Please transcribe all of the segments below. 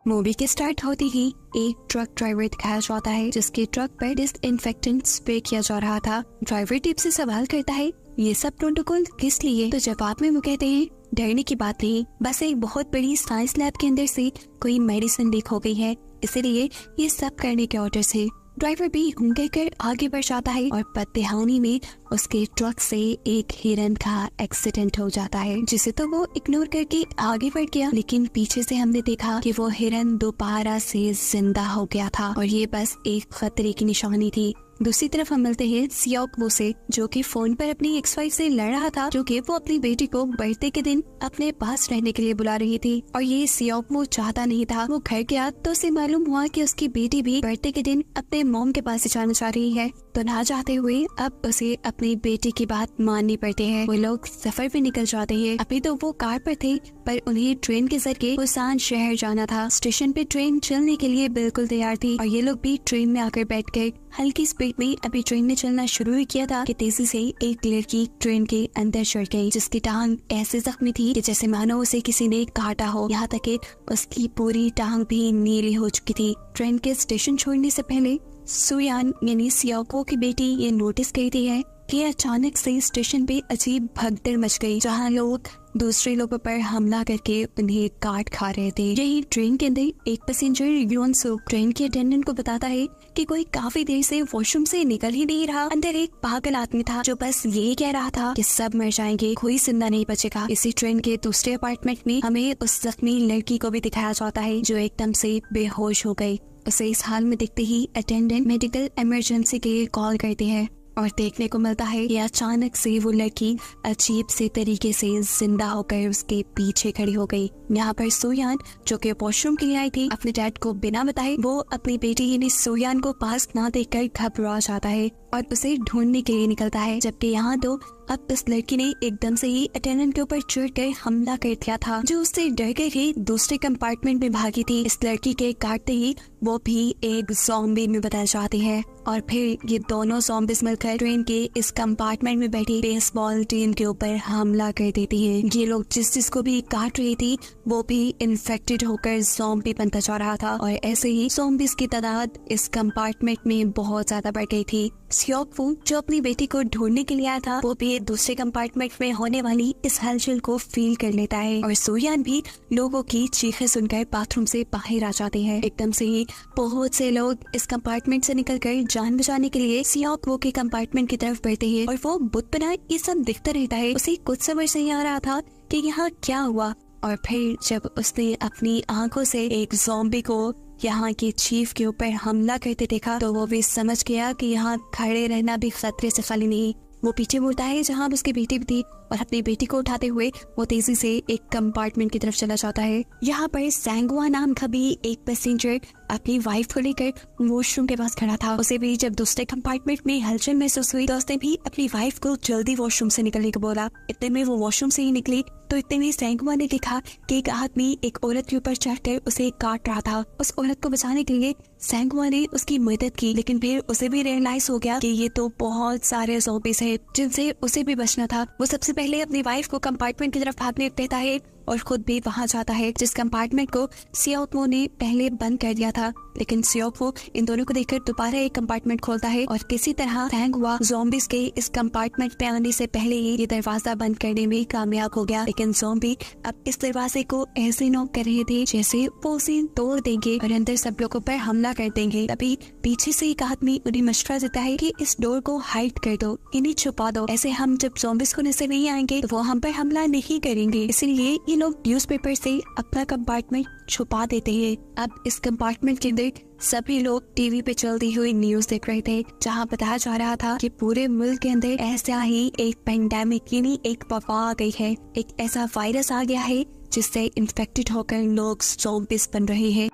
Movie के start होते ही एक ट्रक ड्राइवर दिखाया जाता है जिसके ट्रक पर डिसइंफेक्टेंट स्प्रे किया जा रहा था। ड्राइवर टिप से सवाल करता है, ये सब प्रोटोकॉल किस लिए? तो जवाब में वो कहते हैं, डरने की बात नहीं, बस एक बहुत बड़ी साइंस लैब के अंदर से कोई मेडिसिन लीक हो गई है, इसीलिए ये सब करने के ऑर्डर से। ड्राइवर भी हूं कहकर आगे बढ़ जाता है और पत्तेहानी में उसके ट्रक से एक हिरन का एक्सीडेंट हो जाता है, जिसे तो वो इग्नोर करके आगे बढ़ गया। लेकिन पीछे से हमने देखा कि वो हिरन दोबारा से जिंदा हो गया था और ये बस एक खतरे की निशानी थी। दूसरी तरफ हम मिलते हैं सियोक-वू से, जो कि फोन पर अपनी एक्स-वाइफ से लड़ रहा था, जो कि वो अपनी बेटी को बर्थडे के दिन अपने पास रहने के लिए बुला रही थी और ये सियोक-वू चाहता नहीं था। वो घर गया तो उसे मालूम हुआ कि उसकी बेटी भी बर्थडे के दिन अपने मॉम के पास जाना चाह रही है, तो ना चाहते हुए अब उसे अपनी बेटी की बात माननी पड़ती है। वो लोग सफर पे निकल जाते हैं। अभी तो वो कार पर थे पर उन्हें ट्रेन के जरिए बुसान शहर जाना था। स्टेशन पे ट्रेन चलने के लिए बिल्कुल तैयार थी और ये लोग भी ट्रेन में आकर बैठ गए। हल्की स्पीड में अभी ट्रेन ने चलना शुरू ही किया था कि तेजी से एक लड़की ट्रेन के अंदर चढ़ गई, जिसकी टांग ऐसे जख्मी थी कि जैसे मानो उसे किसी ने काटा हो। यहाँ तक कि उसकी पूरी टांग भी नीली हो चुकी थी। ट्रेन के स्टेशन छोड़ने से पहले सुयान यानी सियोक-वू की बेटी ये नोटिस करती है कि अचानक से स्टेशन पे अजीब भगदड़ मच गई, जहाँ लोग दूसरे लोगों पर हमला करके उन्हें काट खा रहे थे। यही ट्रेन के अंदर एक पैसेंजर योन सुक ट्रेन के अटेंडेंट को बताता है कि कोई काफी देर से वॉशरूम से निकल ही नहीं रहा। अंदर एक पागल आदमी था जो बस यही कह रहा था कि सब मर जाएंगे, कोई जिंदा नहीं बचेगा। इसी ट्रेन के दूसरे अपार्टमेंट में हमें उस जख्मी लड़की को भी दिखाया जाता है जो एकदम से बेहोश हो गई। उसे इस हाल में देखते ही अटेंडेंट मेडिकल इमरजेंसी के लिए कॉल करते हैं और देखने को मिलता है कि अचानक से वो लड़की अजीब से तरीके से जिंदा होकर उसके पीछे खड़ी हो गई। यहाँ पर सुयान, जो कि वॉशरूम के लिए आई थी, अपने डैड को बिना बताए वो अपनी बेटी यानी सुयान को पास ना देखकर घबरा जाता है और उसे ढूंढने के लिए निकलता है। जबकि यहाँ तो अब इस लड़की ने एकदम से ही अटेंडेंट के ऊपर चढ़कर हमला कर दिया था, जो उससे डर गई दूसरे कंपार्टमेंट में भागी थी। इस लड़की के काटते ही वो भी एक ज़ॉम्बी में बदल जाती है और फिर ये दोनों ज़ॉम्बीज मिलकर ट्रेन के इस कंपार्टमेंट में बैठी बेसबॉल टीम के ऊपर हमला कर देती है। ये लोग जिसको भी काट रही थी वो भी इन्फेक्टेड होकर ज़ॉम्बी बनता जा रहा था और ऐसे ही ज़ॉम्बीज की तादाद इस कंपार्टमेंट में बहुत ज्यादा बढ़ गई थी। सियोक-वू, जो अपनी बेटी को ढूंढने के लिए आया था, वो भी दूसरे कंपार्टमेंट में होने वाली इस हलचल को फील कर लेता है और सुयान भी लोगों की चीखें सुनकर बाथरूम से बाहर आ जाते हैं। एकदम से ही बहुत से लोग इस कंपार्टमेंट से निकलकर जान बचाने के लिए सियोक-वू के कंपार्टमेंट की तरफ बढ़ते हैं और वो बुत बना ये सब दिखता रहता है। उसे कुछ समझ नहीं आ रहा था कि यहाँ क्या हुआ और फिर जब उसने अपनी आंखों से एक ज़ॉम्बी को यहाँ के चीफ के ऊपर हमला करते देखा तो वो भी समझ गया कि यहाँ खड़े रहना भी खतरे से खाली नहीं। वो पीछे मुड़ता है जहाँ उसकी बेटी भी थी और अपनी बेटी को उठाते हुए वो तेजी से एक कंपार्टमेंट की तरफ चला जाता है। यहाँ पर सैंगवा नाम का भी एक पैसेंजर अपनी वाइफ को लेकर वॉशरूम के पास खड़ा था। उसे भी जब दूसरे कंपार्टमेंट में हलचल महसूस हुई तो उसने भी अपनी वाइफ को जल्दी वॉशरूम से निकलने को बोला। इतने में वो वॉशरूम से ही निकली तो इतने में सैंगवा ने देखा कि एक आदमी एक औरत के ऊपर चढ़कर उसे काट रहा था। उस औरत को बचाने के लिए सैंगवा ने उसकी मदद की, लेकिन फिर उसे भी रियलाइज हो गया कि ये तो बहुत सारे ज़ॉम्बीज़ हैं जिनसे उसे भी बचना था। वो सबसे पहले अपनी वाइफ को कंपार्टमेंट की तरफ भागने देता है और खुद भी वहां जाता है जिस कंपार्टमेंट को सियोक-वू ने पहले बंद कर दिया था। लेकिन सियोक-वू इन दोनों को देखकर दोबारा एक कंपार्टमेंट खोलता है और किसी तरह सैंगवा ज़ॉम्बीज़ के इस कंपार्टमेंट पे आने से पहले ही ये दरवाजा बंद करने में कामयाब हो गया। लेकिन ज़ॉम्बी अब इस दरवाजे को ऐसे नॉक कर रहे थे जैसे वो उसे तोड़ देंगे और अंदर सब लोगों पर हमला कर देंगे। तभी पीछे से एक आदमी उन्हें मशवरा देता है कि इस डोर को हाइड कर दो, इन्हें छुपा दो, ऐसे हम जब ज़ॉम्बीज़ को नजर नहीं आएंगे तो वो हम पर हमला नहीं करेंगे। इसीलिए ये लोग न्यूज़पेपर से अपना कंपार्टमेंट छुपा देते हैं। अब इस कंपार्टमेंट के अंदर सभी लोग टीवी पे चलती हुई न्यूज देख रहे थे, जहां बताया जा रहा था कि पूरे मुल्क के अंदर ऐसा ही एक पेंडेमिक यानी एक वबा आ गई है, एक ऐसा वायरस आ गया है जिससे इन्फेक्टेड होकर लोग ज़ॉम्बीज़ बन रहे हैं।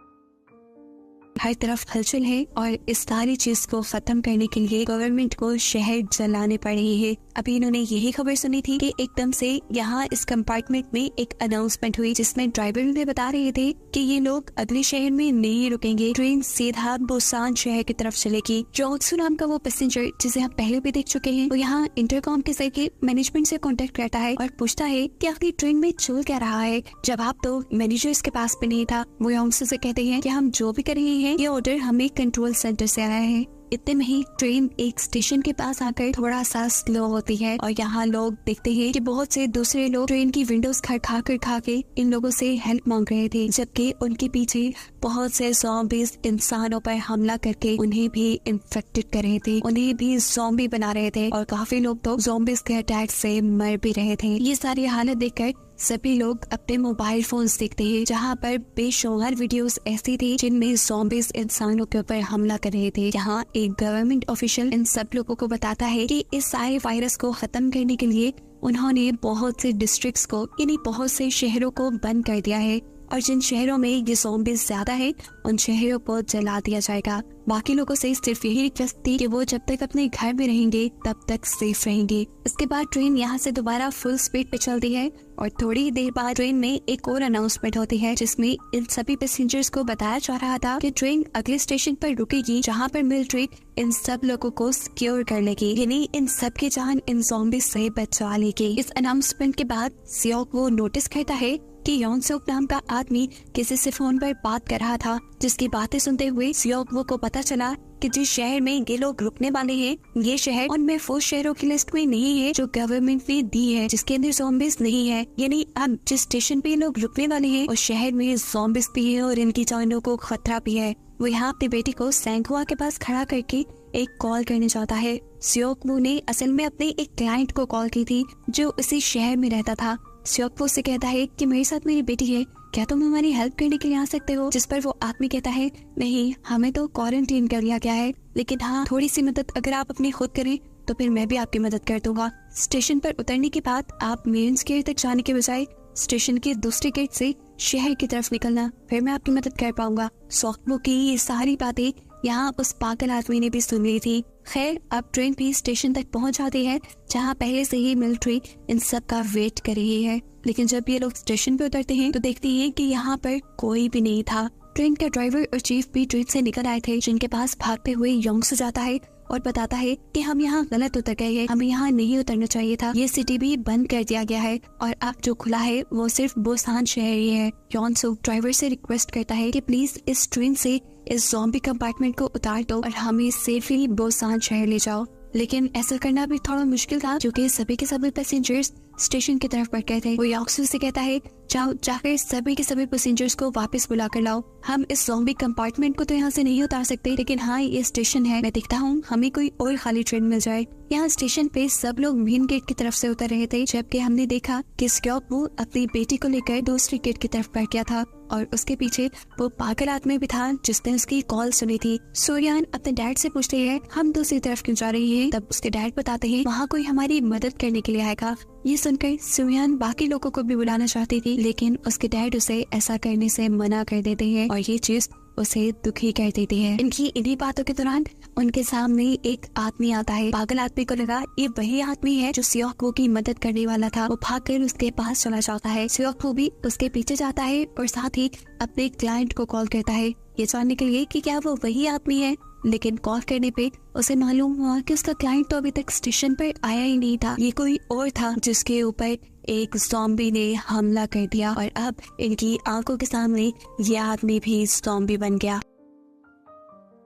हर तरफ हलचल है और इस सारी चीज को खत्म करने के लिए गवर्नमेंट को शहर जलाने पड़ रही है। अभी इन्होंने यही खबर सुनी थी कि एकदम से यहाँ इस कंपार्टमेंट में एक अनाउंसमेंट हुई जिसमें ड्राइवर उन्हें बता रहे थे कि ये लोग अगले शहर में नहीं रुकेंगे, ट्रेन सीधा बुसान शहर की तरफ चलेगी। जोंगसू नाम का वो पैसेंजर जिसे हम पहले भी देख चुके हैं, वो यहाँ इंटरकॉम के जरिए मैनेजमेंट से कांटेक्ट करता है और पूछता है कि आखिर ट्रेन में चल क्या रहा है। जवाब तो मैनेजर्स के पास भी नहीं था। वो जोंगसू से कहते हैं कि हम जो भी कर रहे हैं ये ऑर्डर हमें कंट्रोल सेंटर से आया है। इतने में ही ट्रेन एक स्टेशन के पास आकर थोड़ा सा स्लो होती है और यहाँ लोग देखते हैं कि बहुत से दूसरे लोग ट्रेन की विंडोज खा के इन लोगों से हेल्प मांग रहे थे, जबकि उनके पीछे बहुत से ज़ॉम्बीज इंसानों पर हमला करके उन्हें भी इन्फेक्टेड कर रहे थे, उन्हें भी ज़ॉम्बी बना रहे थे और काफी लोग तो ज़ॉम्बीज के अटैक से मर भी रहे थे। ये सारी हालत देखकर सभी लोग अपने मोबाइल फोन्स देखते हैं जहाँ पर बेशुमार वीडियोस ऐसी थी जिनमें ज़ॉम्बीज इंसानों के ऊपर हमला कर रहे थे। यहाँ एक गवर्नमेंट ऑफिशियल इन सब लोगों को बताता है कि इस सारे वायरस को खत्म करने के लिए उन्होंने बहुत से डिस्ट्रिक्ट्स को यानी बहुत से शहरों को बंद कर दिया है और जिन शहरों में ये ज़ॉम्बीज ज्यादा है उन शहरों को जला दिया जाएगा। बाकी लोगों से सिर्फ यही रिक्वेस्ट थी कि वो जब तक अपने घर में रहेंगे तब तक सेफ रहेंगे। इसके बाद ट्रेन यहाँ से दोबारा फुल स्पीड पे चलती है और थोड़ी देर बाद ट्रेन में एक और अनाउंसमेंट होती है जिसमें इन सभी पैसेंजर्स को बताया जा रहा था कि ट्रेन अगले स्टेशन पर रुकेगी जहाँ पर मिलिट्री इन सब लोगों को सिक्योर कर लेगी, यानी इन सब की जान इन ज़ॉम्बी से बचा लेगी। इस अनाउंसमेंट के बाद सियोक वो नोटिस करता है कि योनसुक नाम का आदमी किसी से फोन पर बात कर रहा था, जिसकी बातें सुनते हुए सियोक को पता चला कि जिस शहर में ये लोग रुकने वाले हैं ये शहर उनमें वो शहरों की लिस्ट में नहीं है जो गवर्नमेंट ने दी है, जिसके अंदर ज़ॉम्बीज नहीं है। यानी अब जिस स्टेशन पे ये लोग रुकने वाले हैं उस शहर में ज़ॉम्बीज भी है और इनकी जानों को खतरा भी है। वो यहाँ अपनी बेटी को सैंगहुआ के पास खड़ा करके एक कॉल करने जाता है। सियोक ने असल में अपने एक क्लाइंट को कॉल की थी जो इसी शहर में रहता था। सियोक से कहता है कि मेरे साथ मेरी बेटी है, क्या तुम हमारी हेल्प करने के लिए आ सकते हो? जिस पर वो आदमी कहता है नहीं, हमें तो क्वारंटीन कर लिया गया है, लेकिन हाँ थोड़ी सी मदद अगर आप अपनी खुद करें तो फिर मैं भी आपकी मदद कर दूंगा। स्टेशन पर उतरने के बाद आप मेन गेट तक जाने के बजाय स्टेशन के दूसरे गेट से शहर की तरफ निकलना, फिर मैं आपकी मदद कर पाऊंगा। सियोक की ये सारी बातें यहाँ उस पागल आदमी ने भी सुन ली थी। खैर अब ट्रेन भी स्टेशन तक पहुँच जाती है जहाँ पहले से ही मिलिट्री इन सब का वेट कर रही है, लेकिन जब ये लोग स्टेशन पे उतरते हैं तो देखते हैं कि यहाँ पर कोई भी नहीं था। ट्रेन का ड्राइवर और चीफ भी ट्रेन से निकल आए थे, जिनके पास भागते हुए योंगसू जाता है और बताता है कि हम यहाँ गलत उतर गए हैं, हमें यहाँ नहीं उतरना चाहिए था, ये सिटी भी बंद कर दिया गया है और अब जो खुला है वो सिर्फ बुसान शहर ही है। योंगसू ड्राइवर से रिक्वेस्ट करता है कि प्लीज इस ट्रेन से इस ज़ॉम्बी कंपार्टमेंट को उतार दो और हमें सेफली बुसान शहर ले जाओ। लेकिन ऐसा करना भी थोड़ा मुश्किल था क्योंकि सभी के सभी पैसेंजर्स स्टेशन की तरफ बढ़ गए थे। वो योंगसू से कहता है जाओ जाकर सभी के सभी पैसेंजर्स को वापस बुला कर लाओ, हम इस ज़ॉम्बी कंपार्टमेंट को तो यहाँ से नहीं उतार सकते, लेकिन हाँ ये स्टेशन है, मैं देखता हूँ हमें कोई और खाली ट्रेन मिल जाए। यहाँ स्टेशन पे सब लोग मेन गेट की तरफ से उतर रहे थे, जबकि हमने देखा कि सियोक अपनी बेटी को लेकर दूसरी गेट की तरफ बढ़ गया था और उसके पीछे वो पागल आदमी भी था जिसने उसकी कॉल सुनी थी। सूर्यान अपने डैड से पूछते हैं हम दूसरी तरफ क्यों जा रही है, तब उसके डैड बताते हैं वहाँ कोई हमारी मदद करने के लिए आएगा। ये सुनकर सूर्यान बाकी लोगों को भी बुलाना चाहती थी, लेकिन उसके डैड उसे ऐसा करने से मना कर देते हैं और ये चीज उसे दुखी कर देती है। इनकी इन्हीं बातों के दौरान उनके सामने एक आदमी आता है। पागल आदमी को लगा ये वही आदमी है जो सियोक की मदद करने वाला था। वो भागकर उसके पास चला जाता है। सियोक भी उसके पीछे जाता है और साथ ही अपने क्लाइंट को कॉल करता है ये जानने के लिए कि क्या वो वही आदमी है, लेकिन कॉल करने पे उसे मालूम हुआ कि उसका क्लाइंट तो अभी तक स्टेशन पर आया ही नहीं था, ये कोई और था जिसके ऊपर एक ज़ॉम्बी ने हमला कर दिया और अब इनकी आंखों के सामने ये आदमी भी ज़ॉम्बी बन गया।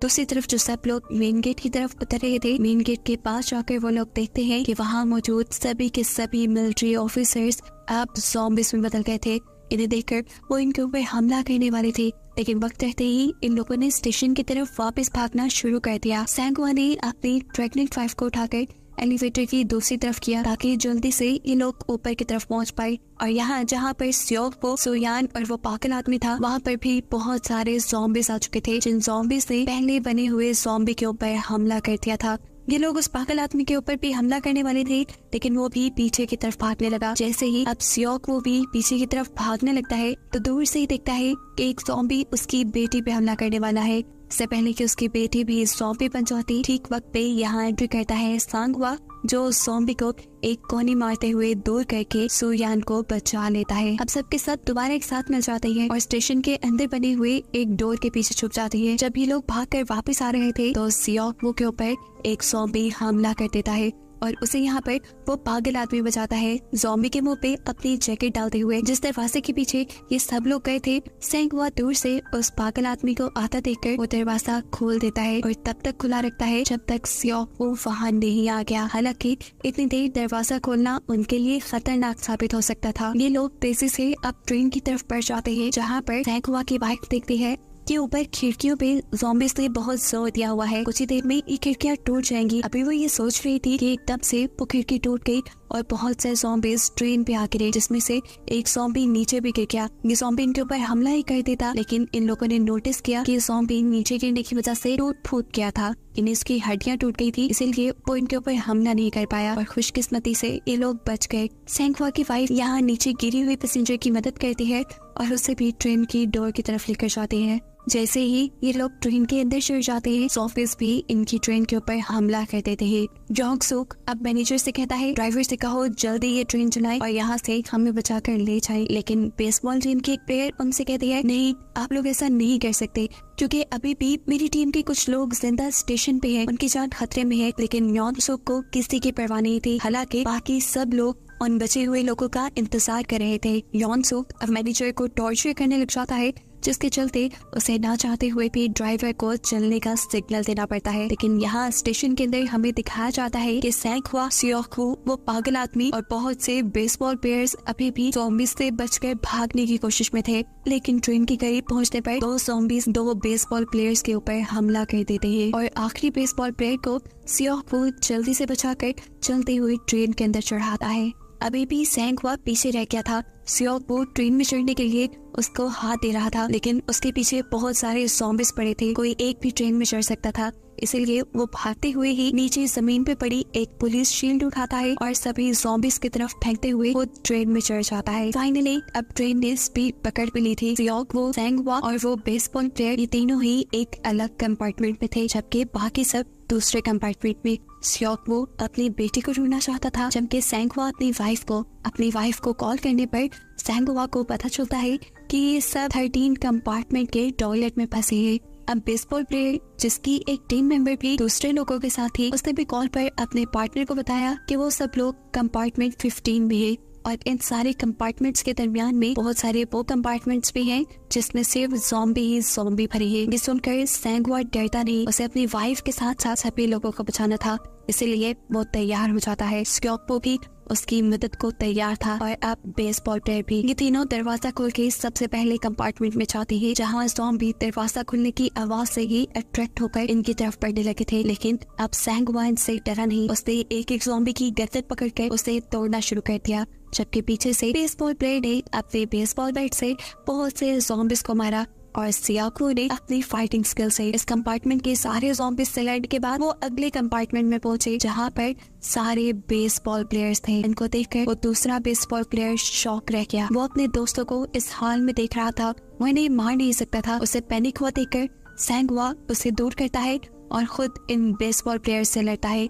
दूसरी तरफ जो सब लोग मेन गेट की तरफ उतर रहे थे, मेन गेट के पास जाकर वो लोग देखते हैं कि वहाँ मौजूद सभी के सभी मिलिट्री ऑफिसर्स अब ज़ॉम्बीज़ में बदल गए थे। इन्हें देखकर वो इनके ऊपर हमला करने वाले थे, लेकिन वक्त रहते ही इन लोगों ने स्टेशन की तरफ वापस भागना शुरू कर दिया। सैंगहुआ ने अपनी ड्रैगनेट 5 को उठाकर एलिवेटर की दूसरी तरफ किया ताकि जल्दी से ये लोग ऊपर की तरफ पहुंच पाए। और यहाँ जहाँ पर सियोक, सूर्यान और वो पागल आदमी था, वहाँ पर भी बहुत सारे ज़ॉम्बीज़ आ चुके थे, जिन ज़ॉम्बीज़ ने पहले बने हुए ज़ॉम्बी के ऊपर हमला कर दिया था। ये लोग उस पागल आदमी के ऊपर भी हमला करने वाले थे, लेकिन वो भी पीछे की तरफ भागने लगा। जैसे ही अब सियोक वो भी पीछे की तरफ भागने लगता है तो दूर से ही देखता है कि एक ज़ॉम्बी उसकी बेटी पे हमला करने वाला है। इससे पहले कि उसकी बेटी भी ज़ॉम्बी बन जाती, ठीक वक्त पे यहाँ एंट्री करता है सांगवा, जो ज़ॉम्बी को एक कोनी मारते हुए दूर करके सुयान को बचा लेता है। अब सबके सब दोबारा एक साथ मिल जाते हैं और स्टेशन के अंदर बने हुए एक डोर के पीछे छुप जाते हैं। जब ये लोग भागकर वापस आ रहे थे तो सियोकवू के ऊपर एक ज़ॉम्बी हमला कर देता है और उसे यहाँ पर वो पागल आदमी बचाता है, ज़ॉम्बी के मुंह पे अपनी जैकेट डालते हुए। जिस दरवाजे के पीछे ये सब लोग गए थे, सांगवा दूर से उस पागल आदमी को आता देखकर वो दरवाजा खोल देता है और तब तक खुला रखता है जब तक सियोकवू वहाँ नहीं आ गया। हालांकि इतनी देर दरवाजा खोलना उनके लिए खतरनाक साबित हो सकता था। ये लोग तेजी से अब ट्रेन की तरफ बढ़ जाते हैं, जहाँ पर सांगवा की वाइफ देखती है के ऊपर खिड़कियों पे ज़ॉम्बीज़ ने बहुत जोर दिया हुआ है, कुछ ही देर में ये खिड़कियां टूट जाएंगी। अभी वो ये सोच रही थी कि एकदम से वो खिड़की टूट गई और बहुत से ज़ॉम्बीज़ ट्रेन पे आ गिरे, जिसमें से एक ज़ॉम्बी नीचे भी गिर गया। ये ज़ॉम्बी इनके ऊपर हमला ही कर देता, लेकिन इन लोगों ने नोटिस किया कि ज़ॉम्बी नीचे गिरने की वजह से टूट फूट गया था, इन्हें इसकी हड्डियां टूट गई थी, इसीलिए वो इनके ऊपर हमला नहीं कर पाया और खुशकिस्मती से ये लोग बच गए। सांगवा की वाइफ यहाँ नीचे गिरी हुई पैसेंजर की मदद करती है और उसे भी ट्रेन की डोर की तरफ लेकर जाती है। जैसे ही ये लोग ट्रेन के अंदर चढ़ जाते हैं, ज़ॉम्बीज़ भी इनकी ट्रेन के ऊपर हमला कर देते हैं। जोंग सुक अब मैनेजर से कहता है, ड्राइवर से कहो जल्दी ये ट्रेन चलाए और यहाँ से हमें बचाकर ले जाए। लेकिन बेसबॉल टीम के एक प्लेयर उनसे कहते हैं, नहीं आप लोग ऐसा नहीं कर सकते, क्योंकि अभी भी मेरी टीम के कुछ लोग जिंदा स्टेशन पे हैं, उनकी जान खतरे में है। लेकिन जोंग सुक को किसी की परवाह नहीं थी, हालांकि बाकी सब लोग उन बचे हुए लोगों का इंतजार कर रहे थे। जोंग सुक अब मैनेजर को टॉर्चर करने लग जाता है, जिसके चलते उसे ना चाहते हुए भी ड्राइवर को चलने का सिग्नल देना पड़ता है। लेकिन यहाँ स्टेशन के अंदर हमें दिखाया जाता है कि सांगवा, सियोकवू, वो पागल आदमी और बहुत से बेसबॉल प्लेयर्स अभी भी ज़ॉम्बीज़ से बचकर भागने की कोशिश में थे। लेकिन ट्रेन के करीब पहुंचने पर दो ज़ॉम्बीज़ दो बेसबॉल प्लेयर्स के ऊपर हमला कर देते हैं और आखिरी बेसबॉल प्लेयर को सियोकवू जल्दी से बचाकर चलते हुए ट्रेन के अंदर चढ़ाता है। अभी भी सांगवा पीछे रह गया था। सियोकवू ट्रेन में चढ़ने के लिए उसको हाथ दे रहा था, लेकिन उसके पीछे बहुत सारे ज़ॉम्बीज़ पड़े थे, कोई एक भी ट्रेन में चढ़ सकता था। इसीलिए वो भागते हुए ही नीचे जमीन पे पड़ी एक पुलिस शील्ड उठाता है और सभी ज़ॉम्बीज़ की तरफ फेंकते हुए वो ट्रेन में चढ़ जाता है। फाइनली अब ट्रेन ने स्पीड पकड़ भी ली थी। सियोकवू, सांगवा और वो बेसबॉल प्लेयर, ये तीनों ही एक अलग कंपार्टमेंट में थे, जबकि बाकी सब दूसरे कंपार्टमेंट में। सियोकवू अपनी बेटी को ढूंढना चाहता था, जबकि सांगवा अपनी वाइफ को कॉल करने पर सांगवा को पता चलता है कि ये सब 13 कंपार्टमेंट के टॉयलेट में फंसे हैं। अब बेसबॉल प्लेयर, जिसकी एक टीम मेंबर भी दूसरे लोगों के साथ थी, उसने भी कॉल पर अपने पार्टनर को बताया कि वो सब लोग कंपार्टमेंट 15 में है और इन सारे कंपार्टमेंट्स के दरमियान में बहुत सारे वो कंपार्टमेंट्स भी हैं जिसमें सिर्फ ज़ॉम्बी भरी है। ये सुनकर सांगवा डरता नहीं, उसे अपनी वाइफ के साथ साथ सभी लोगों को बचाना था, इसीलिए वो तैयार हो जाता है। सियोकवू भी उसकी मदद को तैयार था और अब बेसबॉल प्लेयर भी। ये तीनों दरवाजा खोल के सबसे पहले कंपार्टमेंट में जाते हैं, जहाँ ज़ॉम्बी दरवाजा खुलने की आवाज से ही अट्रैक्ट होकर इनकी तरफ बढ़ने लगे थे। लेकिन अब सांगवा इनसे डरा नहीं, उसने एक एक ज़ॉम्बी की गर्दन पकड़कर उसे तोड़ना शुरू कर दिया, जबकि पीछे से बेसबॉल प्लेयर ने अपने बेसबॉल बैट से बहुत से ज़ॉम्बीज़ को मारा और सियोकवू ने अपनी फाइटिंग स्किल से इस कंपार्टमेंट के सारे ज़ॉम्बीज़ से लड़ने के बाद वो अगले कंपार्टमेंट में पहुंचे, जहां पर सारे बेसबॉल प्लेयर्स थे। इनको देखकर वो दूसरा बेसबॉल प्लेयर शॉक रह गया। वो अपने दोस्तों को इस हाल में देख रहा था, वो इन्हें मार नहीं सकता था। उसे पैनिक हुआ देखकर सांगवा उसे दूर करता है और खुद इन बेसबॉल प्लेयर से लड़ता है।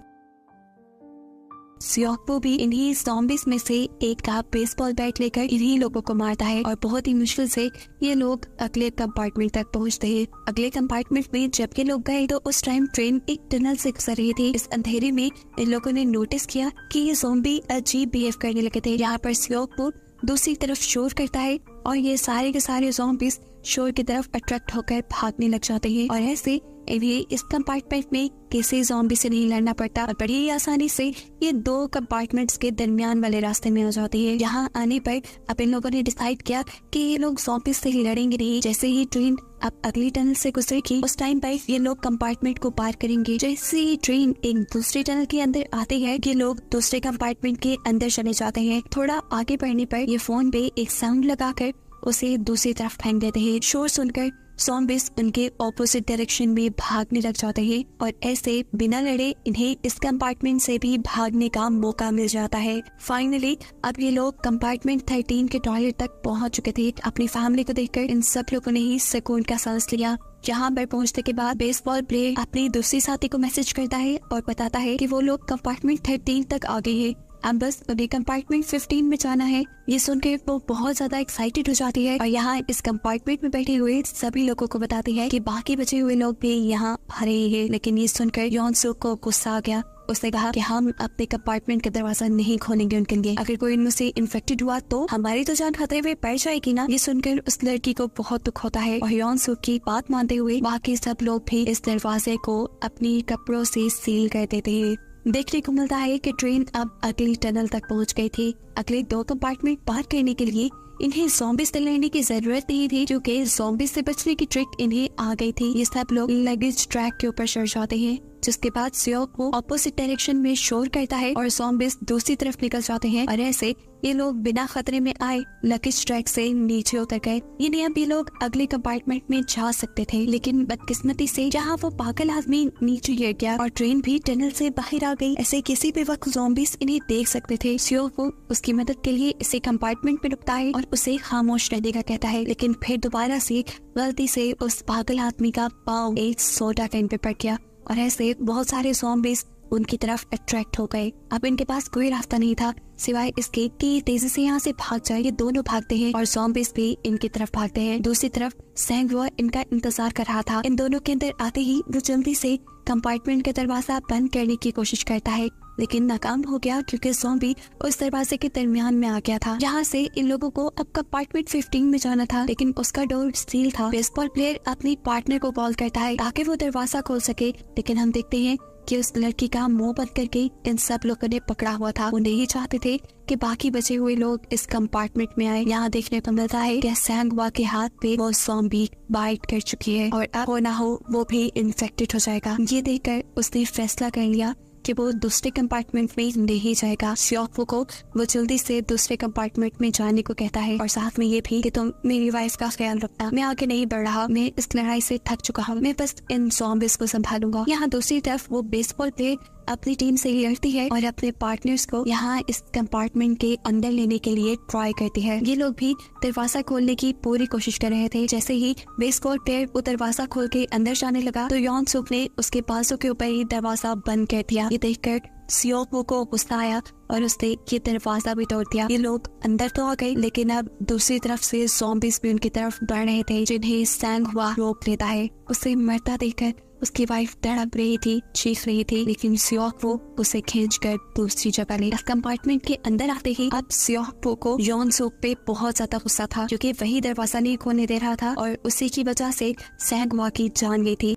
सियोकवू भी इन्हीं ज़ॉम्बीज़ में से एक का बेसबॉल बैट लेकर इन्हीं लोगों को मारता है और बहुत ही मुश्किल से ये लोग अगले कंपार्टमेंट तक पहुंचते हैं। अगले कंपार्टमेंट में जब ये लोग गए तो उस टाइम ट्रेन एक टनल से गुजर रही थी। इस अंधेरे में इन लोगों ने नोटिस किया कि ये ज़ॉम्बी अजीब बिहेव करने लगे थे। यहाँ पर सियोकवू दूसरी तरफ शोर करता है और ये सारे के सारे ज़ॉम्बीज़ शोर की तरफ अट्रैक्ट होकर भागने लग जाते हैं और ऐसे इन्हें इस कंपार्टमेंट में किसी ज़ॉम्बी से नहीं लड़ना पड़ता और बड़ी आसानी से ये दो कंपार्टमेंट्स के दरमियान वाले रास्ते में आ जाती है। यहाँ आने पर अब इन लोगों ने डिसाइड किया कि ये लोग ज़ॉम्बी से ही लड़ेंगे नहीं। जैसे ही ट्रेन अब अगली टनल से गुजरेगी उस टाइम पर ये लोग कंपार्टमेंट को पार करेंगे। जैसे ही ट्रेन एक दूसरे टनल के अंदर आती है, ये लोग दूसरे कंपार्टमेंट के अंदर चले जाते हैं। थोड़ा आगे बढ़ने पर ये फोन पे एक साउंड लगाकर उसे दूसरी तरफ फेंक देते हैं। शोर सुनकर ज़ॉम्बीज़ उनके ऑपोजिट डायरेक्शन में भागने लग जाते हैं और ऐसे बिना लड़े इन्हें इस कंपार्टमेंट से भी भागने का मौका मिल जाता है। फाइनली अब ये लोग कंपार्टमेंट 13 के टॉयलेट तक पहुंच चुके थे। अपनी फैमिली को देखकर इन सब लोगों ने ही सुकून का सांस लिया। यहाँ पर पहुंचने के बाद बेसबॉल प्लेयर अपनी दूसरी साथी को मैसेज करता है और बताता है कि वो लोग कंपार्टमेंट 13 तक आ गए हैं, अब बस उन्हें कंपार्टमेंट 15 में जाना है। ये सुनकर वो बहुत ज्यादा एक्साइटेड हो जाती है और यहाँ इस कंपार्टमेंट में बैठे हुए सभी लोगों को बताती है कि बाकी बचे हुए लोग भी यहाँ आ रहे हैं। लेकिन ये सुनकर यॉन सूक को गुस्सा आ गया। उसने कहा कि हम अपने कंपार्टमेंट का दरवाजा नहीं खोलेंगे उनके लिए, अगर कोई इनमें से इन्फेक्टेड हुआ तो हमारी तो जान खतरे में पड़ जाएगी ना। ये सुनकर उस लड़की को बहुत दुख होता है और यॉन सूक की बात मानते हुए बाकी सब लोग भी इस दरवाजे को अपनी कपड़ों से सील कर देते हैं। देखने को मिलता है कि ट्रेन अब अगली टनल तक पहुंच गई थी। अगले 2 कंपार्टमेंट पार करने के लिए इन्हें ज़ॉम्बीज़ से लड़ने की जरूरत नहीं थी, क्योंकि ज़ॉम्बीज़ से बचने की ट्रिक इन्हें आ गई थी। ये सब लोग लगेज ट्रैक के ऊपर चढ़ जाते हैं, जिसके बाद सियोक वो ऑपोजिट डायरेक्शन में शोर करता है और ज़ॉम्बीज़ दूसरी तरफ निकल जाते हैं और ऐसे ये लोग बिना खतरे में आए लगेज ट्रैक से नीचे उतर गए। ये लोग अगले कंपार्टमेंट में जा सकते थे, लेकिन बदकिस्मती से जहाँ वो पागल आदमी नीचे गिर गया और ट्रेन भी टनल से बाहर आ गई। ऐसे किसी भी वक्त ज़ॉम्बीज़ इन्हें देख सकते थे। सियोक वो उसकी मदद के लिए इसे कंपार्टमेंट में रुकता है और उसे खामोश रहने का कहता है, लेकिन फिर दोबारा से गलती से उस पागल आदमी का पाँव एक सोडा कैन पे पड़ गया और ऐसे बहुत सारे ज़ॉम्बीज़ उनकी तरफ अट्रैक्ट हो गए। अब इनके पास कोई रास्ता नहीं था सिवाय इसके कि तेजी से यहाँ से भाग जाए। ये दोनों भागते हैं और ज़ॉम्बीज़ भी इनकी तरफ भागते हैं। दूसरी तरफ सैंगवा इनका इंतजार कर रहा था। इन दोनों के अंदर आते ही वो जल्दी से कंपार्टमेंट का दरवाजा बंद करने की कोशिश करता है, लेकिन नाकाम हो गया क्योंकि ज़ॉम्बी उस दरवाजे के दरमियान में आ गया था। यहाँ से इन लोगों को अब कंपार्टमेंट 15 में जाना था, लेकिन उसका डोर सील था। बेसबॉल प्लेयर अपनी पार्टनर को कॉल करता है ताकि वो दरवाजा खोल सके, लेकिन हम देखते हैं कि उस लड़की का मुंह बंद करके इन सब लोगों ने पकड़ा हुआ था। वो नहीं चाहते थे कि बाकी बचे हुए लोग इस कंपार्टमेंट में आए। यहाँ देखने को मिलता है कि सैंगवा के हाथ पे वो ज़ॉम्बी बाइट कर चुकी है और अब हो ना हो वो भी इन्फेक्टेड हो जाएगा। ये देखकर उसने फैसला कर लिया कि वो दूसरे कंपार्टमेंट में नहीं जाएगा। सियोक को वो जल्दी से दूसरे कंपार्टमेंट में जाने को कहता है और साथ में ये भी कि तुम मेरी वाइफ का ख्याल रखना, मैं आगे नहीं बढ़ रहा, मैं इस लड़ाई से थक चुका हूँ, मैं बस इन ज़ॉम्बीज़ को संभालूंगा। यहाँ दूसरी तरफ वो बेसबॉल प्लेयर अपनी टीम से लड़ती है और अपने पार्टनर्स को यहाँ इस कंपार्टमेंट के अंदर लेने के लिए ट्राई करती है। ये लोग भी दरवाजा खोलने की पूरी कोशिश कर रहे थे। जैसे ही बेसबॉल प्लेयर वो दरवाजा खोल के अंदर जाने लगा तो यॉन सूक ने उसके बाजू के ऊपर ही दरवाजा बंद कर दिया। ये देखकर सियोक को गुस्सा आया और उसने ये दरवाजा भी तोड़ दिया। ये लोग अंदर तो आ गए, लेकिन अब दूसरी तरफ से ज़ॉम्बीज़ भी उनकी तरफ बढ़ रहे थे, जिन्हें सैंगवा रोक लेता है। उसे मरता देखकर उसकी वाइफ तड़प रही थी, चीख रही थी, लेकिन सियोक वो उसे खींचकर दूसरी जगह ले। कंपार्टमेंट के अंदर आते ही अब सियोक को यॉन सूक पे बहुत ज्यादा गुस्सा था, क्योंकि वही दरवाजा नहीं खोलने दे रहा था और उसी की वजह से सैंगवा की जान गई थी।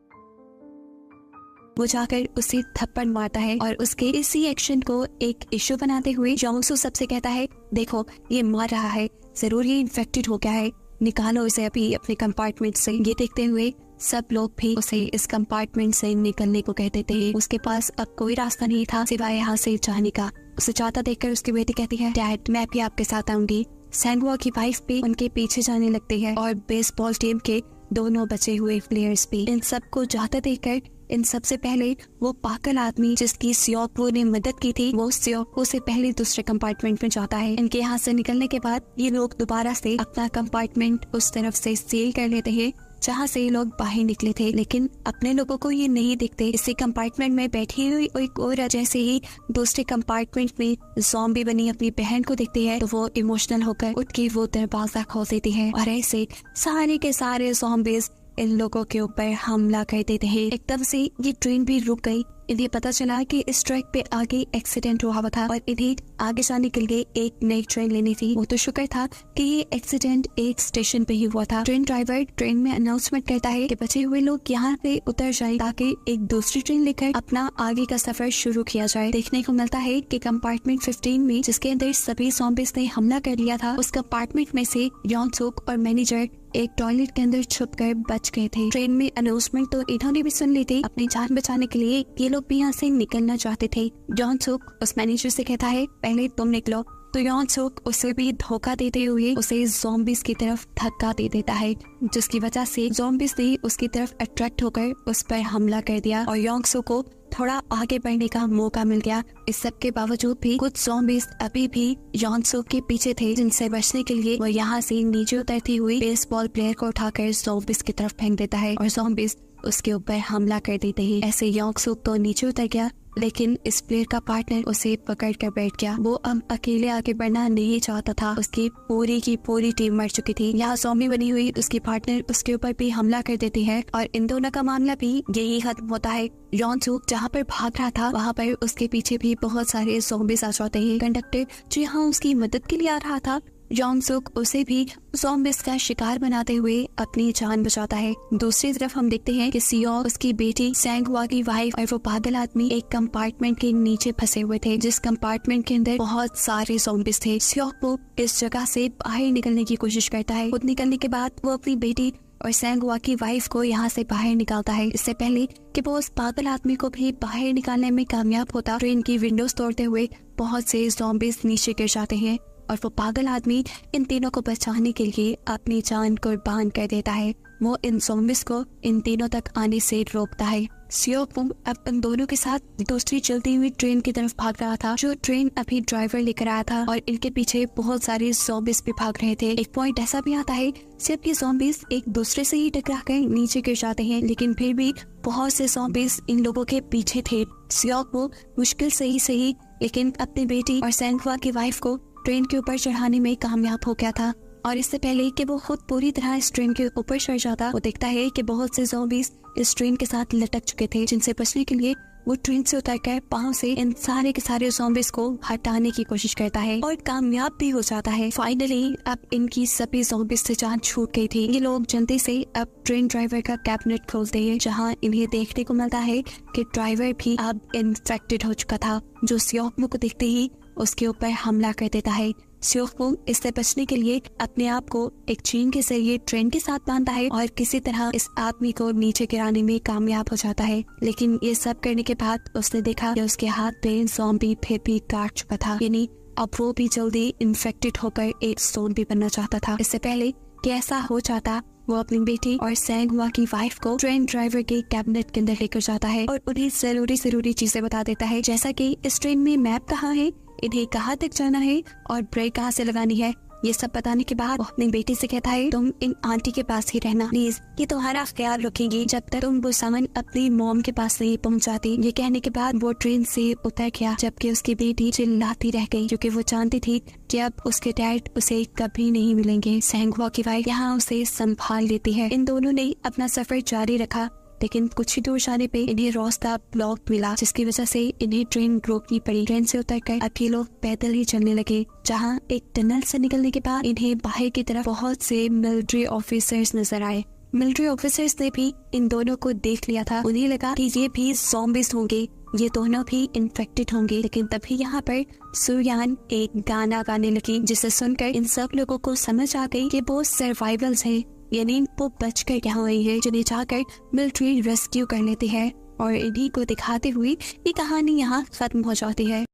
वो जाकर उसे थप्पड़ मारता है और उसके इसी एक्शन को एक इश्यू बनाते हुए जोंगसू सबसे कहता है, देखो ये मर रहा है, जरूर ये इन्फेक्टेड हो गया है, निकालो इसे अभी अपने कंपार्टमेंट से। ये देखते हुए सब लोग भी उसे इस कंपार्टमेंट से निकलने को कहते थे। उसके पास अब कोई रास्ता नहीं था सिवाय यहाँ से जाने का। उसे जाता देखकर उसकी बेटी कहती है, डैड मैं भी आपके साथ आऊंगी। सैंगवा की वाइफ भी उनके पीछे जाने लगती है और बेसबॉल टीम के दोनों बचे हुए प्लेयर्स भी। इन सबको जाते देखकर इन सबसे पहले वो पागल आदमी जिसकी सियोको ने मदद की थी, वो सियोको से पहले दूसरे कंपार्टमेंट में जाता है। इनके यहाँ से निकलने के बाद ये लोग दोबारा से अपना कंपार्टमेंट उस तरफ से सील कर लेते हैं जहाँ से ये लोग बाहर निकले थे, लेकिन अपने लोगों को ये नहीं दिखते। इसी कंपार्टमेंट में बैठी हुई एक औरत जैसे ही दूसरे कंपार्टमेंट में ज़ॉम्बी बनी अपनी बहन को देखती है तो वो इमोशनल होकर उठ के वो दरवाजा खोल देती है और ऐसे सारे के सारे ज़ॉम्बीज़ इन लोगों के ऊपर हमला कर देते हैं। एकदम से ये ट्रेन भी रुक गई। इन्हें पता चला कि इस ट्रैक पे आगे एक्सीडेंट हुआ था और इन्हें आगे जाने के लिए एक नई ट्रेन लेनी थी। वो तो शुक्र था कि ये एक्सीडेंट एक स्टेशन पे ही हुआ था। ट्रेन ड्राइवर ट्रेन में अनाउंसमेंट करता है कि बचे हुए लोग यहाँ पे उतर जाएं ताकि एक दूसरी ट्रेन लेकर अपना आगे का सफर शुरू किया जाए। देखने को मिलता है कि कंपार्टमेंट 15 में जिसके अंदर सभी ज़ॉम्बीज़ ने हमला कर लिया था, उस कंपार्टमेंट में से यॉन सूक और मैनेजर एक टॉयलेट के अंदर छुपकर बच गए थे। ट्रेन में अनाउंसमेंट तो इन्होंने भी सुन ली थी। अपनी जान बचाने के लिए ये लोग भी यहाँ से निकलना चाहते थे। जॉन सूक उस मैनेजर से कहता है, पहले तुम निकलो, तो यॉन सुक उसे भी धोखा देते हुए उसे ज़ॉम्बीज की तरफ धक्का दे देता है, जिसकी वजह से ज़ॉम्बीज ने उसकी तरफ अट्रैक्ट होकर उस पर हमला कर दिया और यॉन सुक को थोड़ा आगे बढ़ने का मौका मिल गया। इस सब के बावजूद भी कुछ ज़ॉम्बीज अभी भी यॉन सुक के पीछे थे, जिनसे बचने के लिए वो यहाँ से नीचे उतरती हुई बेसबॉल प्लेयर को उठाकर ज़ॉम्बीज की तरफ फेंक देता है और ज़ॉम्बीज उसके ऊपर हमला कर देते हैं। ऐसे यॉन सुक तो नीचे उतर गया, लेकिन इस प्लेयर का पार्टनर उसे पकड़ कर बैठ गया। वो अब अकेले आगे बढ़ना नहीं चाहता था, उसकी पूरी की पूरी टीम मर चुकी थी। यहाँ ज़ॉम्बी बनी हुई उसकी पार्टनर उसके ऊपर भी हमला कर देती है और इन दोनों का मामला भी यही खत्म होता है। यॉन सुक जहाँ पर भाग रहा था वहाँ पर उसके पीछे भी बहुत सारे ज़ॉम्बीज आ जाते हैं। कंडक्टर जो यहाँ उसकी मदद के लिए आ रहा था, यॉन सुक उसे भी ज़ॉम्बीज का शिकार बनाते हुए अपनी जान बचाता है। दूसरी तरफ हम देखते हैं कि सियोक, उसकी बेटी सैंग हुआ की वाइफ और वो पागल आदमी एक कंपार्टमेंट के नीचे फंसे हुए थे, जिस कंपार्टमेंट के अंदर बहुत सारे ज़ॉम्बीज थे। सियोक वो इस जगह से बाहर निकलने की कोशिश करता है। खुद निकलने के बाद वो अपनी बेटी और सैंग हुआ की वाइफ को यहाँ से बाहर निकालता है। इससे पहले कि वो उस पागल आदमी को भी बाहर निकालने में कामयाब होता, ट्रेन की विंडोज तोड़ते हुए बहुत से ज़ॉम्बीज नीचे गिर जाते हैं और वो पागल आदमी इन तीनों को बचाने के लिए अपनी जान कुर्बान कर देता है। वो इन ज़ॉम्बीज को इन तीनों तक आने से रोकता है। सियोक अब इन दोनों के साथ दूसरी चलती हुई ट्रेन की तरफ भाग रहा था, जो ट्रेन अभी ड्राइवर लेकर आया था और इनके पीछे बहुत सारे ज़ॉम्बीज भी भाग रहे थे। एक पॉइंट ऐसा भी आता है सिर्फ ये ज़ॉम्बीज एक दूसरे से ही टकरा कर नीचे गिर जाते हैं, लेकिन फिर भी बहुत से ज़ॉम्बीज इन लोगों के पीछे थे। सियोक वो मुश्किल से ही सही लेकिन अपनी बेटी और सैंग हुआ की वाइफ को ट्रेन के ऊपर चढ़ाने में कामयाब हो गया था। और इससे पहले कि वो खुद पूरी तरह इस ट्रेन के ऊपर चढ़ जाता, वो देखता है कि बहुत से ज़ॉम्बीज इस ट्रेन के साथ लटक चुके थे, जिनसे बचने के लिए वो ट्रेन से उतरकर पाँव से इन सारे के सारे ज़ॉम्बीज को हटाने की कोशिश करता है और कामयाब भी हो जाता है। फाइनली अब इनकी सभी ज़ॉम्बीज से जान छूट गई थी। ये लोग जल्दी से अब ट्रेन ड्राइवर का कैबिनेट खोलते हैं, जहाँ इन्हें देखने को मिलता है कि ड्राइवर भी अब इन्फेक्टेड हो चुका था, जो सियोक को देखते ही उसके ऊपर हमला कर देता है। सियोक इससे बचने के लिए अपने आप को एक चेन के जरिए ट्रेन के साथ बांधता है और किसी तरह इस आदमी को नीचे गिराने में कामयाब हो जाता है। लेकिन ये सब करने के बाद उसने देखा कि उसके हाथ पे ज़ॉम्बी फिर भी काट चुका था, यानी अब वो भी जल्दी इन्फेक्टेड होकर एक ज़ॉम्बी बनना चाहता था। इससे पहले कि ऐसा हो जाता, वो अपनी बेटी और सैंग हुआ की वाइफ को ट्रेन ड्राइवर के कैबिनेट के अंदर लेकर जाता है और उन्हें जरूरी चीजें बता देता है, जैसा कि इस ट्रेन में मैप कहाँ है, इन्हें कहाँ तक जाना है और ब्रेक कहाँ से लगानी है। ये सब बताने के बाद वो अपनी बेटी से कहता है, तुम इन आंटी के पास ही रहना प्लीज, ये तुम्हारा ख्याल रखेंगी जब तक तुम वो सामान अपनी मॉम के पास नहीं पहुंचाती। ये कहने के बाद वो ट्रेन से उतर गया, जबकि उसकी बेटी चिल्लाती रह गई, क्योंकि वो जानती थी कि अब उसके डैड उसे कभी नहीं मिलेंगे। सैंग हुआ की वाइफ यहाँ उसे संभाल लेती है। इन दोनों ने अपना सफर जारी रखा, लेकिन कुछ ही दूर जाने पे इन्हें रास्ता ब्लॉक मिला, जिसकी वजह से इन्हें ट्रेन रोकनी पड़ी। ट्रेन से उतरकर अब ये लोग पैदल ही चलने लगे, जहाँ एक टनल से निकलने के बाद इन्हें बाहर की तरफ बहुत से मिलिट्री ऑफिसर्स नजर आए। मिलिट्री ऑफिसर्स ने भी इन दोनों को देख लिया था। उन्हें लगा कि ये भी ज़ॉम्बीज होंगे, ये दोनों भी इन्फेक्टेड होंगे। लेकिन तभी यहाँ पर सुयान एक गाना गाने लगी, जिसे सुनकर इन सब लोगों को समझ आ गई कि वो सर्वाइवल्स हैं, यानी वो बच कर यहाँ हुई है, जिन्हें जाकर मिलिट्री रेस्क्यू कर लेती है और इन्हीं को दिखाते हुए ये कहानी यहाँ खत्म हो जाती है।